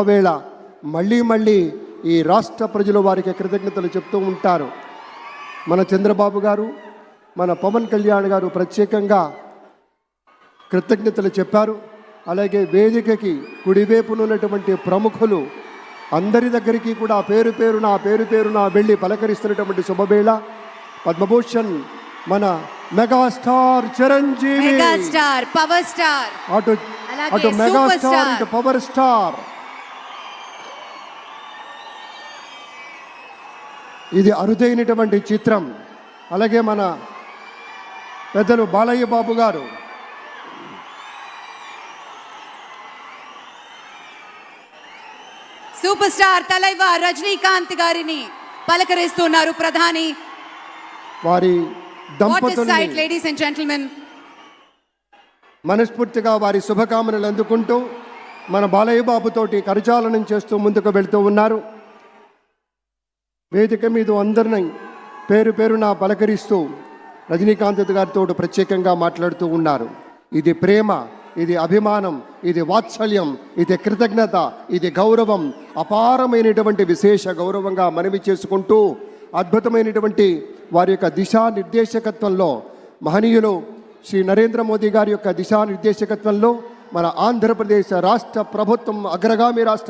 వేళ మళ్ళీ ఈ రాష్ట్ర ప్రజలు వారికి కృతజ్ఞతలు చెప్తూ ఉంటారు. మన చంద్రబాబు గారు, మన పవన్ కళ్యాణ్ గారు ప్రత్యేకంగా కృతజ్ఞతలు చెప్పారు. అలాగే వేదికకి కుడివైపునున్నటువంటి ప్రముఖులు అందరి దగ్గరికి కూడా పేరు పేరున వెళ్ళి పలకరిస్తున్నటువంటి శుభవేళ. పద్మభూషణ్ మన megastar Chiranjeevi, megastar power star, అటు మెగాస్టార్ ఇటు పవర్ స్టార్. ఇది అరుదైనటువంటి చిత్రం. అలాగే మన పెద్దలు బాలయ్య బాబు గారు, సూపర్ స్టార్ తలైవర్ రజనీకాంత్ గారిని పలకరిస్తున్నారు ప్రధాని. వారి దంపతుల్ని లేడీస్ అండ్ జెంటిల్మెన్ మనస్ఫూర్తిగా వారి శుభకామనలు అందుకుంటూ మన బాలయ్య బాబుతోటి కరచాలనం చేస్తూ ముందుకు వెళ్తూ ఉన్నారు. వేదిక మీద అందరినీ పేరున పలకరిస్తూ రజనీకాంత్ గారితో ప్రత్యేకంగా మాట్లాడుతూ ఉన్నారు. ఇది ప్రేమ, ఇది అభిమానం, ఇది వాత్సల్యం, ఇది కృతజ్ఞత, ఇది గౌరవం, అపారమైనటువంటి విశేష గౌరవంగా మనవి చేసుకుంటూ అద్భుతమైనటువంటి వారి యొక్క దిశానిర్దేశకత్వంలో, మహనీయులు శ్రీ నరేంద్ర మోదీ గారి యొక్క దిశానిర్దేశకత్వంలో మన ఆంధ్రప్రదేశ్ రాష్ట్ర ప్రభుత్వం అగ్రగామి రాష్ట్ర